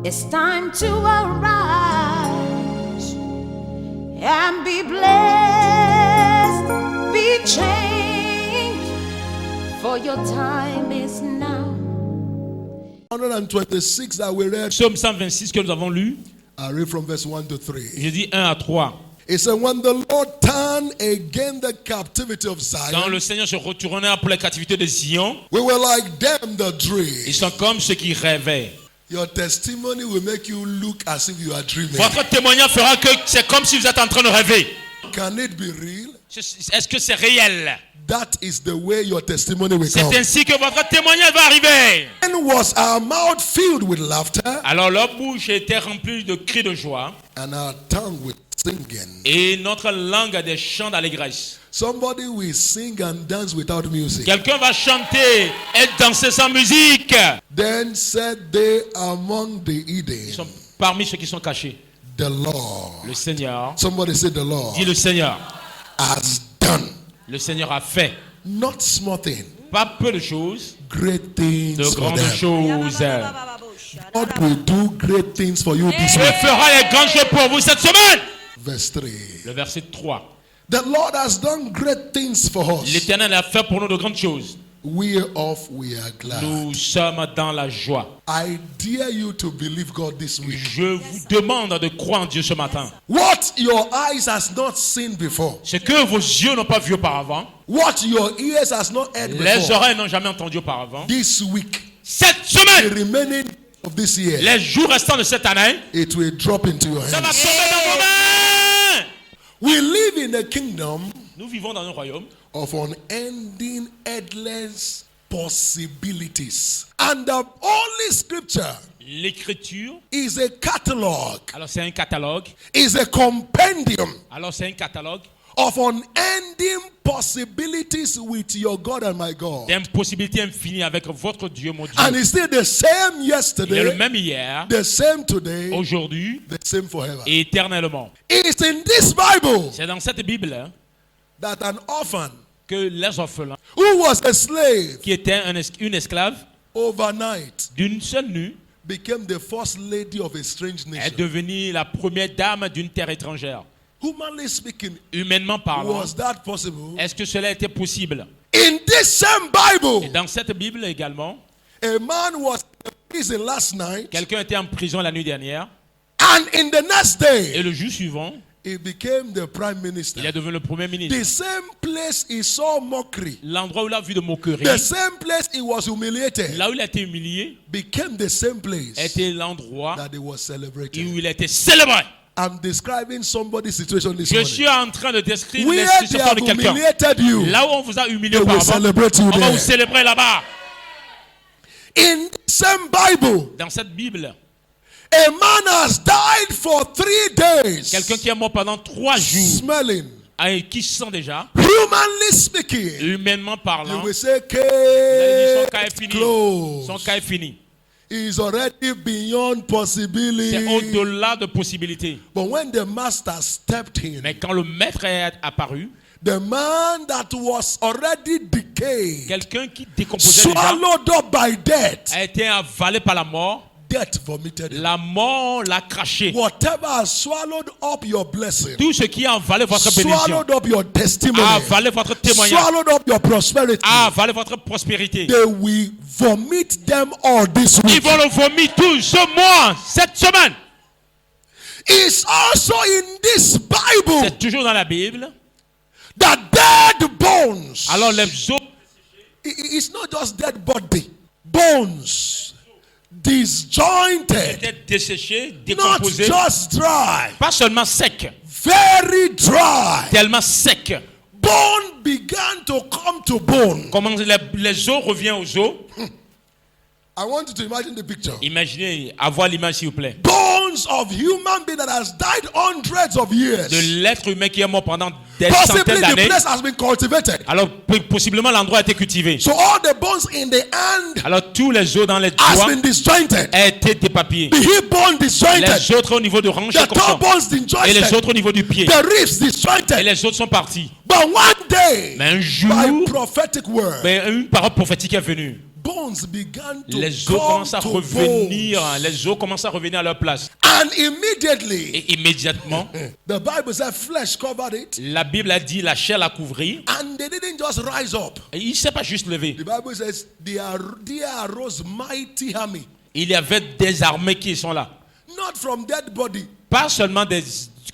It's time to arise and be blessed, be changed, for your time is now. 126 that we read. Psaume 126 que nous avons lu, I read from verse 1 to 3. je dis 1 à 3. It said, when the Lord turned again the captivity of Quand Zion, le Seigneur se retourna pour la captivité de Sion, we were like them that ils dream. sont comme ceux qui rêvaient. Your testimony will make you look as if you are dreaming. Votre témoignage fera que c'est comme si vous êtes en train de rêver. Can it be real? Est-ce que c'est réel? That is the way your testimony will C'est come. ainsi que votre témoignage va arriver. Then was our mouth filled with laughter Alors leur bouche était remplie de cris de joie and our tongue with singing. et notre langue a des chants d'allégresse. Somebody will sing and dance without music. Quelqu'un va chanter et danser sans musique. Then said they among the Ils Eden, sont parmi ceux qui sont cachés. the Lord. Le Seigneur, Somebody said the Lord dit le Seigneur. has done. Le Seigneur a fait Not small thing, pas peu de choses, great things de for grandes them. choses. God will do great things for you this Dieu week. fera les grandes choses pour vous cette semaine. Verse 3. Le verset 3. The Lord has done great things for us. L'Éternel a fait pour nous de grandes choses. Whereof we are glad. Nous sommes dans la joie. I dare you to believe God this week. Je vous demande de croire en Dieu ce matin. What your eyes has not seen before. Ce que vos yeux n'ont pas vu auparavant, What your ears has not heard les before. oreilles n'ont jamais entendu auparavant. This week, Cette the semaine, remaining of this year, les jours restants de cette année, it will drop into your ça va hands. tomber dans vos mains. We live in a kingdom Nous vivons dans un royaume of unending, endless possibilities. And the Holy Scripture l'écriture. is a catalog, Alors c'est un catalogue. is a compendium Alors c'est un catalogue of unending possibilities with your God and my God. d'impossibilités infinies avec votre Dieu, mon Dieu. And it's still the same Il est le yesterday, même hier, the same today, aujourd'hui the same forever. et éternellement. It's in this Bible C'est dans cette Bible hein, that an orphan que les orphelins, who was a slave qui était une esclave overnight d'une seule nuit, became the first lady of a strange est nation. devenue la première dame d'une terre étrangère. Humanly speaking, Humainement parlant, was that possible? est-ce que cela était possible? In this same Et Bible, dans cette Bible également, a man was in prison last night, quelqu'un était en prison la nuit dernière and in the next et day, le jour suivant, he became the prime minister. il est devenu le premier ministre. The same place he saw mockery, L'endroit où il a vu de moquerie, the same place he was humiliated, là où il a été humilié, became the same place était l'endroit that he was où celebrated. il a été célébré. I'm describing somebody's situation this Je morning. suis en train de décrire Where la they situation have de quelqu'un. humiliated you, Là où on vous a humilié they will auparavant, celebrate you on va vous there. célébrer là-bas. In the same Bible, Dans cette Bible, a man has died for 3 days, quelqu'un qui est mort pendant 3 jours, smelling. qui sent déjà, Humanly speaking, humainement you parlant, will say, vous allez dire, son cas est case fini. closed. Son cas est fini. Is already beyond C'est possibility. au-delà de possibilités. But when the master stepped in, Mais quand le maître est apparu, the man that was already decayed, quelqu'un qui décomposait déjà, swallowed up by death, a été avalé par la mort. death vomited him. La mort l'a craché. Whatever has swallowed up your blessing, Tout ce qui a avalé votre bénédiction, swallowed up your testimony, a avalé votre témoignage, swallowed up your prosperity, a avalé votre prospérité. they will vomit them all this Ils week. vont le vomir tout ce mois, cette semaine. It's also in this Bible C'est toujours dans la Bible. that dead bones, Alors les os, it's not just dead body, bones, disjointed, étaient desséchés, not décomposés, just dry, pas seulement secs, very dry. tellement secs. Bone began to come to bone. Comment les os reviennent aux os. I want you to imagine the picture. Imaginez, avoir l'image s'il vous plaît. Bones of human being that has died hundreds of years. De l'être humain qui est mort pendant des Possibly centaines the d'années. place has been cultivated. Alors possiblement l'endroit a été cultivé. So all the bones in the hand Alors tous les os dans les has doigts been disjointed. ont été dépapillés. The hip bone disjointed. Les autres au niveau du hanche The comme toe ça. bones Et les disjointed. autres au niveau du pied. The ribs Et disjointed. les autres sont partis. But one day, Mais un jour, by prophetic word, une parole prophétique est venue. bones began to les os come commencent à to revenir, bones. les os commencent à revenir à leur place. And immediately, Et immédiatement, the Bible says flesh covered it, la Bible a dit la chair l'a couvert. and they didn't just rise up. Et il ne s'est pas juste levé. The Bible says there arose mighty army, Il y avait des armées qui sont là. not from dead body, Pas seulement des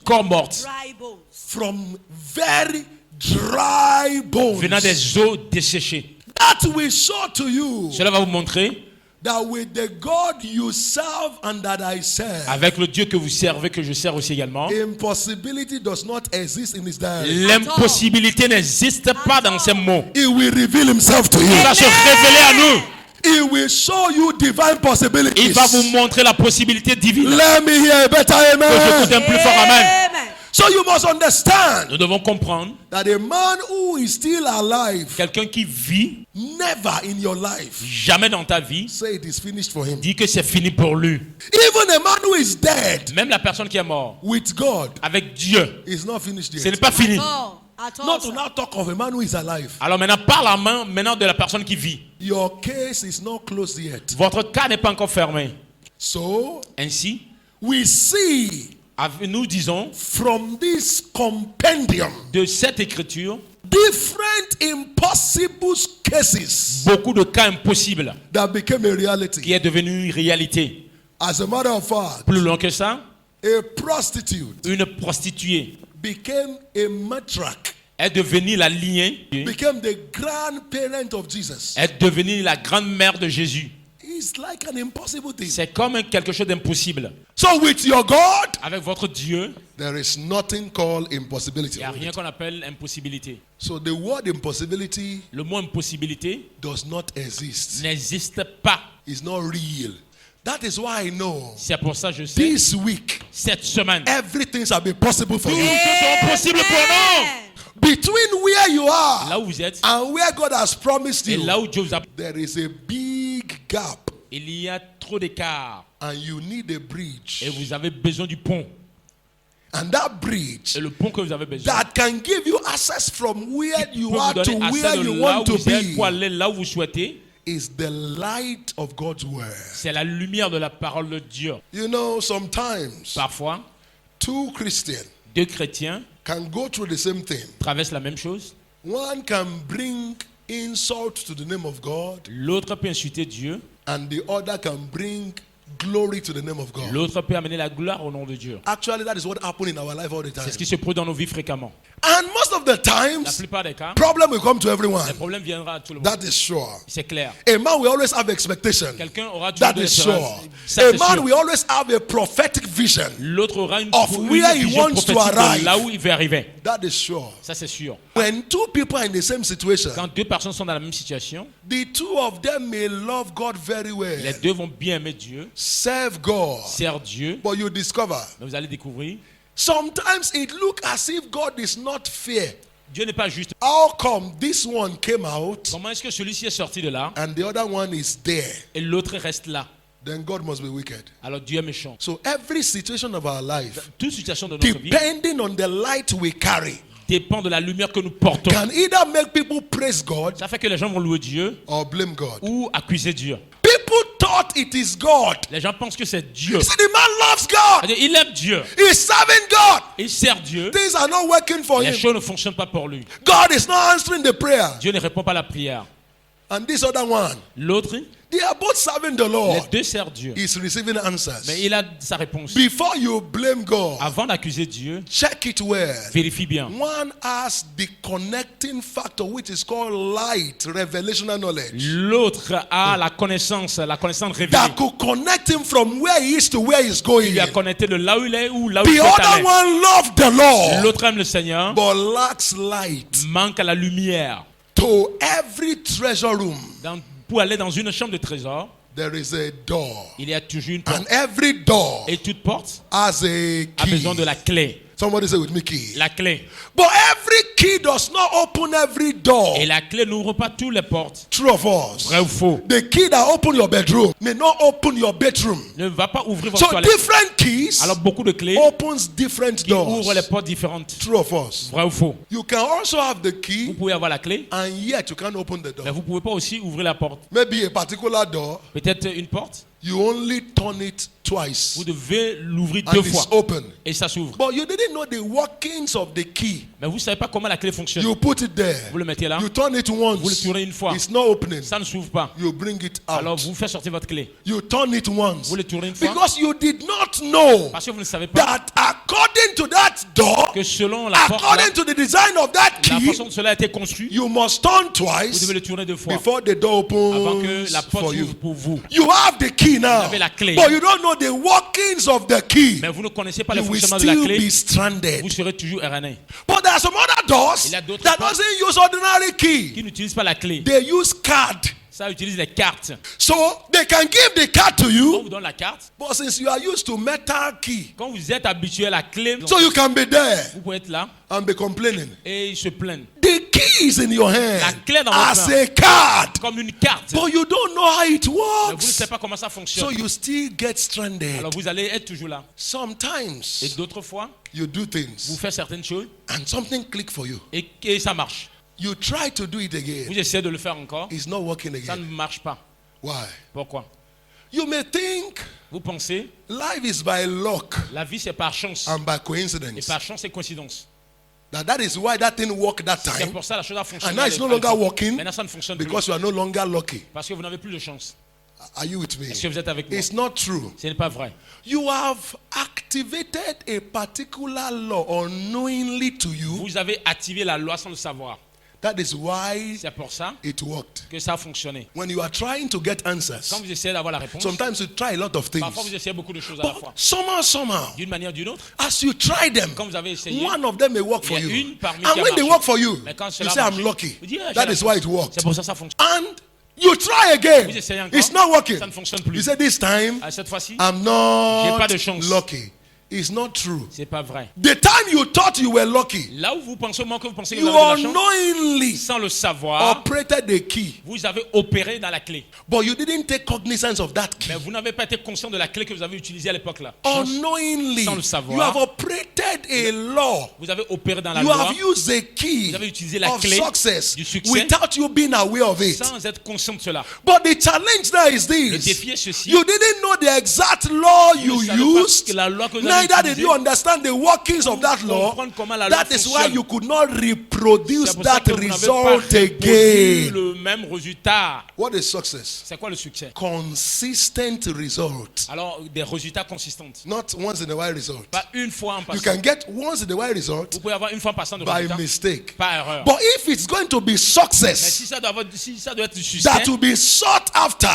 corps morts, Dry bones. from very dry bones. venant des os desséchés. That will show to you Cela va vous montrer, that with the God you serve and that I serve, avec le Dieu que vous servez, que je sers aussi également, impossibility does not exist in his diary. l'impossibilité n'existe pas dans ces mots. He will reveal himself to Il you. va se révéler à nous. He will show you divine possibilities. Il va vous montrer la possibilité divine. Let me hear a better Que j'écoute amen. un plus fort amen. Amen. So you must understand Nous devons comprendre, that a man who is still alive, quelqu'un qui vit, never in your life jamais dans ta vie, say it is finished for him. dit que c'est fini pour lui. Even a man who is dead Même la personne qui est morte, with God avec Dieu, is not finished ce n'est yet. pas fini. At all, Not to sir. now talk of a man who is alive. Alors maintenant, parle maintenant de la personne qui vit. Your case is not closed yet. Votre cas n'est pas encore fermé. So Ainsi, we see nous disons from this compendium de cette écriture different impossible cases beaucoup de cas impossibles that became a reality. qui est devenu une réalité. As a matter of fact, Plus loin que ça, a prostitute une prostituée became a matriarch, est devenue la lignée, became the grandparent of Jesus. est devenue la grande-mère de Jésus. It's like an impossible thing. C'est comme quelque chose d'impossible. So with your God, Avec votre Dieu, there is nothing called il impossibility. n'y a rien qu'on appelle impossibilité. So the word impossibility Le mot impossibilité does not exist. n'existe pas. It's not real. That is why I know C'est pour ça que je sais, this week cette semaine, everything shall be possible for toutes you. choses seront possibles pour nous. Between where you are Là où vous êtes and where God has promised et you, là où Dieu vous a... there is a big gap, Il y a trop d'écart and you need a bridge. et vous avez besoin du pont. And that bridge Et le pont que vous avez besoin that can give you access from where peut you vous are to donner where accès de you là want où to vous êtes pour be aller là où vous souhaitez. is the light of God's word. C'est la lumière de la parole de Dieu. You know, sometimes Parfois, two Christians deux chrétiens can go through the same thing. traversent la même chose. One can bring insult to the name of God, L'autre peut insulter Dieu. and the other can bring glory to the name of God. L'autre peut amener la gloire au nom de Dieu. Actually, that is what happens in our life all the C'est ce time. qui se produit dans nos vies fréquemment. And most of the La times, plupart des cas, problem will come to le everyone. problème viendra à tout le monde. That is sure. C'est clair. A man will always have expectation. Quelqu'un aura toujours That de is sure. l'espérance. Ça, A c'est man sûr. will always have a prophetic vision. L'autre aura une Of where he vision wants to prophétique arrive. de là où il veut arriver. That is sure. Ça, c'est sûr. When two people are in the same situation, Quand deux personnes sont dans la même situation, the two of them may love God very well, les deux vont bien aimer Dieu, serve God, servir Dieu. but you discover Mais vous allez découvrir, sometimes it looks as if God is not fair. Dieu n'est pas juste. How come this one came out Comment est-ce que celui-ci est sorti de là and the other one is there? et l'autre reste là? Then God must be wicked. Alors Dieu est méchant. So every situation of our life, Toute situation de notre vie depending on the light we carry, dépend de la lumière que nous portons. can either make people praise God Ça fait que les gens vont louer Dieu or blame God. ou accuser Dieu. People thought it is God. Les gens pensent que c'est Dieu. See, the man loves God. C'est-à-dire, il aime Dieu. He's serving God. Il sert Dieu. Things are not working for Les him. choses ne fonctionnent pas pour lui. God is not answering the prayer. Dieu ne répond pas à la prière. And this other one, L'autre, they are both serving the les Lord. deux servent Dieu. He's receiving answers. Mais il a sa réponse. Before you blame God, Avant d'accuser Dieu, check it well. vérifie bien. One has the connecting factor which is called light, revelational knowledge. L'autre a la connaissance révélée. That could connect him from where he is to where he's going. Il lui a connecté de là où il est ou là où The il peut other aller. one loved the Lord, L'autre aime le Seigneur, but lacks light. manque à la lumière. To every treasure room, Pour aller dans une chambre de trésor, there is a door. il y a toujours une porte. And every door Et toute porte has a a besoin key. de la clé. Somebody say with me key. La clé. But every every key does not open every door. Et la clé n'ouvre pas toutes les portes. True or false? Vrai ou faux? The key that open your bedroom may not open your bedroom. Ne va pas ouvrir votre So toilette. different keys Alors beaucoup de clés opens different qui ouvrent les doors. portes différentes. True or false? Vrai ou faux? You can also have the Vous key pouvez avoir la clé, and yet you can't open the mais door. vous pouvez pas aussi ouvrir la porte. Maybe a particular door, Peut-être une porte, you only turn it twice vous devez l'ouvrir and deux it's fois open. et ça s'ouvre. But you didn't know the workings of the key. Mais vous savez pas comment la clé fonctionne. You put it there. Vous le mettez là, You turn it vous le once. tournez une fois, It's not opening. ça ne s'ouvre pas. You bring it Alors out. vous faites sortir votre clé. You turn it once. Vous le tournez une fois Because you did not know parce que vous ne savez pas that according to that door, que selon la porte, là, according to the design of that la key, façon dont cela a été conçu, you must turn vous twice devez le tourner deux fois before the door avant que opens la porte for you. s'ouvre pour vous. You have the key now, avez la clé. but you don't know the workings of the key. Mais vous ne connaissez pas You le will fonctionnement de la still clé, be stranded. vous serez toujours errané. But there are some other doors Il y a d'autres that portes doesn't use ordinary key. Qui n'utilisent pas la clé, They use card. ça utilise les cartes. So they can give the card to On you, vous donne la carte. but since you are used to metal key, Quand vous êtes habitué à la clé, so you can be there vous pouvez être là and be complaining. et ils se plaignent. The key is in your La hand clé dans votre as main. a card, Comme une carte. but you don't know how it Mais vous ne works. savez pas comment ça So fonctionne. you still get stranded. Alors vous allez être toujours là. Et Sometimes d'autres fois, you do vous things faites certaines choses and something click for you. et ça marche. You try to do it again. Vous essayez de le faire encore, It's not working ça ne again. marche pas. Why? Pourquoi? You may think Vous pensez, life is by luck la vie c'est par chance. and by Et coincidence. par chance et coincidence. That is why that thing worked that C'est time. pour ça que la chose a fonctionné. And now it's no à l'époque. longer working Maintenant ça ne fonctionne plus. because you are no longer lucky. Parce que vous n'avez plus de chance. Are you with me? Est-ce que vous êtes avec moi? It's not true. Ce n'est pas vrai. You have activated a particular law unknowingly to you. Vous avez activé la loi sans le savoir. That is why C'est pour ça it worked. que ça a fonctionné. When you are trying to get answers, Quand vous essayez d'avoir la réponse, sometimes you try a lot of parfois vous things. essayez beaucoup de choses à la But fois. somehow, D'une manière ou d'une autre, as you try them, quand vous avez essayé, one of them may work for il y a you. une parmi And qui a when they marché. work for you, Mais quand you cela say, I'm marche, lucky. vous dites, ah, j'ai That la is why chance. it worked. C'est pour ça que ça fonctionne. And you try again. Vous essayez encore, It's not working. ça ne fonctionne plus. You say, this time, Cette fois-ci, I'm J'ai pas not de chance. lucky. It's not true. c'est pas vrai. The time you thought you were lucky, Là où vous pensez au moment que vous pensez que vous you avez de la chance, unknowingly sans le savoir, operated the key, vous avez opéré dans la clé. but you didn't take cognizance of that key. Mais vous n'avez pas été conscient de la clé que vous avez utilisée à l'époque là. Unknowingly, sans le savoir, you have operated a law. Vous avez opéré dans la You loi have used a key Vous avez utilisé la of clé success du succès without you being aware of it. sans être conscient de cela. But the challenge there is Le this. défi est ceci. You didn't know the exact law Vous you ne savez pas used. que la loi que vous avez Neither did utilisée, you understand the workings of that law. comprendre comment la loi That is why fonctionne. you could not reproduce C'est pour ça that que vous n'avez pas result reproduit again. le même résultat. What is success? C'est quoi le succès? Consistent result. Alors, des résultats consistants. Not once in a while result. Pas une fois en You passant. can get once in a while result Vous pouvez avoir une fois en passant de by résultat. mistake. Pas erreur. But if it's going to be Mais success si ça doit être du succès that will be sought after,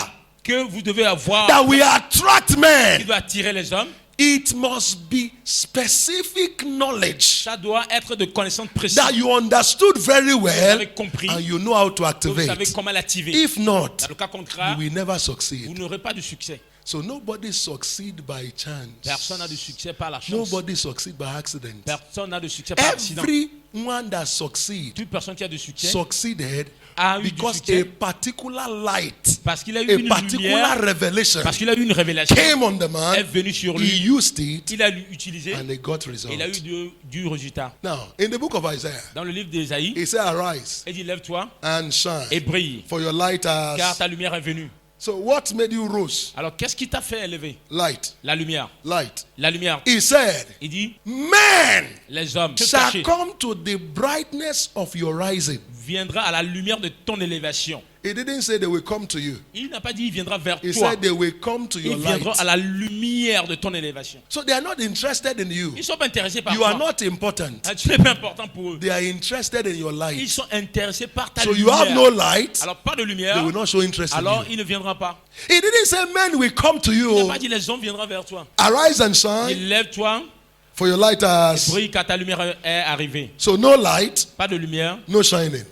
que vous devez avoir, that will attract qui men, doit attirer les hommes, it must be specific knowledge ça doit être de connaissances précises. that you understood very Vous well avez compris. and you know how to que Vous savez activate. comment l'activer. If not, Dans le cas contraire, you will never vous succeed. n'aurez pas de succès. So nobody succeed by chance. Personne n'a de succès par la chance. Nobody succeed by accident. Personne n'a de succès par accident. Everyone that succeed Toute personne qui a de succès succeeded a eu du because succès a particular light, parce qu'il a eu a une particular lumière, revelation parce qu'il a eu une révélation, came on the est man, venue sur he lui, used it, il a utilisé, and he got et result. il a eu du résultat. Now, in the book of Isaiah, Dans le livre d'Ésaïe, he said, arise il dit lève-toi and et shine, brille, for your light car has... ta lumière est venue. So what made you rose? Alors qu'est-ce qui t'a fait élever? Light, La lumière. light. La lumière. He said, Il dit, man les hommes, se shall cacher, come to the brightness of your rising. viendra à la lumière de ton élévation. He didn't say they will come to you. Il n'a pas dit il viendra vers He toi. said they will come to your Ils viendront light. à la lumière de ton élévation. So they are not interested in you. Ils ne sont pas intéressés par You are toi. not important. Ah, tu n'es pas important pour eux. They are interested in your Ils light. sont intéressés par ta So you lumière. have no light, Alors pas de they lumière, will not show interest in alors you. il ne viendra pas. He didn't say men will come to Il n'a you. pas dit les hommes viendront vers toi. Arise and shine, Il lève-toi, for your light has... brille car ta lumière est arrivée. So no light, Pas de lumière, no shining.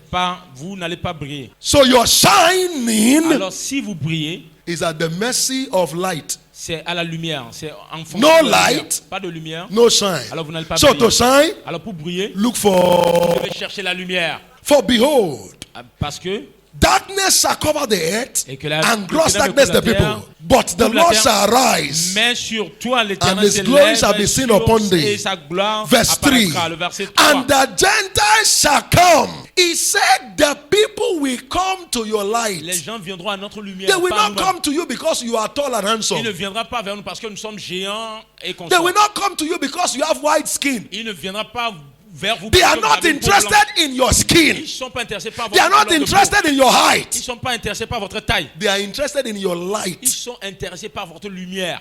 vous n'allez pas briller. So your shining Alors si vous brillez, is at the mercy of light C'est à la lumière. C'est en fonction No de la lumière. light. Pas de lumière. No shine. Alors vous n'allez pas So to briller. shine, Alors pour briller, look vous for devez chercher la lumière. behold, Parce que darkness shall cover the earth, Et que la- and gross que ténèbres darkness the couvre la terre, people. But the couvre la Lord terre. shall arise, mais sur toi and l'Éternel his glory s'élève shall be seen sur- upon thee. et sa gloire Verse 3. apparaîtra. Le verset 3. And the Gentiles shall come. He said, the people will come to your Les light. gens viendront à notre lumière. They will par not nous-mêmes. come to you because you are tall and Il ne handsome. viendra pas vers nous parce que nous sommes géants et qu'on They will not come to you because you have white skin. Il ne viendra pas vers vous They parce are que vous not avez une peau interested blanche. in your Ils skin. ne sont pas intéressés par They votre are not couleur de peau. interested in your Ils ne height. sont pas intéressés par votre taille. They are interested in your Ils light. sont intéressés par votre lumière.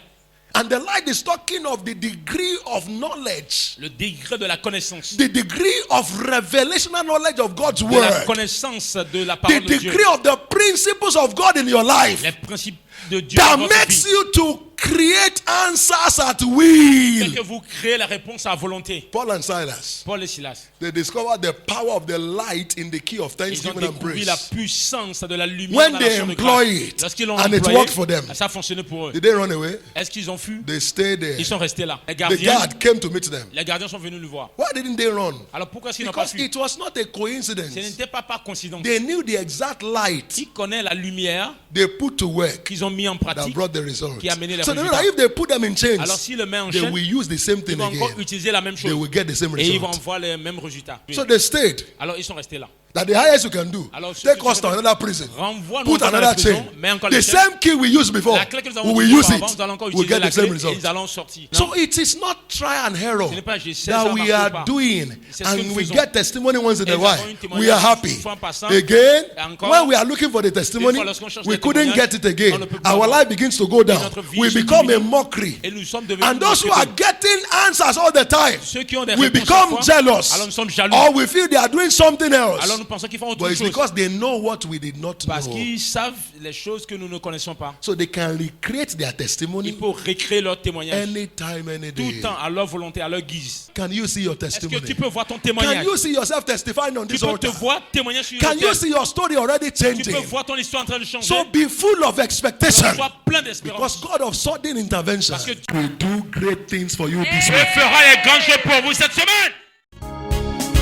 And the light is talking of the degree of knowledge, Le degré de la connaissance. the degree of revelational knowledge of God's De la word, connaissance de la the parole de Dieu. degree of the principles of God in your life Les principes de Dieu that dans votre makes vie. you to create answers at C'est will. que vous créez la réponse à volonté. Paul and Silas, Paul et Silas. they discovered the power of the light in the key of Ils ont thanksgiving and découvert la praise. puissance de la lumière When dans they l'action de employ grâce. it, Lorsqu'ils l'ont and it employé, worked for them. ça a fonctionné pour eux. Did they run away? Est-ce qu'ils ont fui? They stayed there. Ils sont restés là. Les The gardiens, guard came to meet them. les gardiens sont venus nous voir. Why didn't they run? Alors pourquoi est-ce qu'ils n'ont pas Because fui? it was not a Ce coincidence. n'était pas par coïncidence. They knew the exact light Ils connaissent la lumière they put to work qu'ils ont mis en that pratique. brought the results. qui a mené les So they know résultats. that if they put them in chains, Alors s'ils le mettent en they chaîne, will use the same ils thing vont encore again. utiliser la même They chose. will get the same Et ils vont result. voir les mêmes résultats. So they stayed. Alors ils sont restés là. That the highest you can do, Alors, ce take que us tu to fais- another prison. Renvoie-nous Put encore dans la another prison, chain. mets encore The les chaînes. same key we used before, La clé que nous we avons will utilisée use auparavant, it. nous allons encore We'll utiliser get la the same clé et result. ils allons sortir. Non, So it is not try and error ce n'est pas j'essaie, ça that we marche are pas. doing, C'est ce que and nous we faisons. get testimony once in Et a nous while. avons une témoignage We are happy. une fois en passant. Again, Et encore, when we are looking for the testimony, une fois lorsqu'on cherche we des couldn't témoignages, get it again. on ne peut pas Our avoir. life begins to go down. notre vie We se become a diminue. mockery. Et nous sommes devenus And those who moqués. are getting answers all the time, Ceux qui ont des we réponses à become chaque fois, jealous. alors nous sommes jaloux. Or we feel they are doing something Alors else. nous pensons qu'ils font autre But it's chose. because they know what we did not Parce know. qu'ils savent les choses que nous ne connaissons pas. So they can recreate their Il testimony faut recréer leur témoignage. anytime, any Tout le day. temps, à leur volonté, à leur guise. Can you see your Est-ce que testimony? tu peux voir ton Can témoignage? you see yourself testifying on Tu this peux te altar? voir témoigner sur Can you l'autel. see your story already Tu peux changing? voir ton histoire en train de changer. So be full of expectation. Sois plein d'espérance. Because God of sudden intervention Parce que will do great things for you this Dieu week. fera les grandes choses pour vous cette semaine.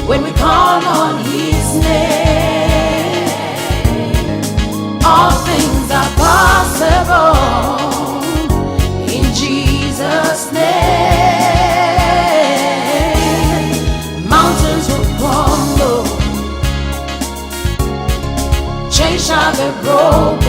When we call on His name, all things are possible. In Jesus' name, mountains will crumble, chains shall be broken.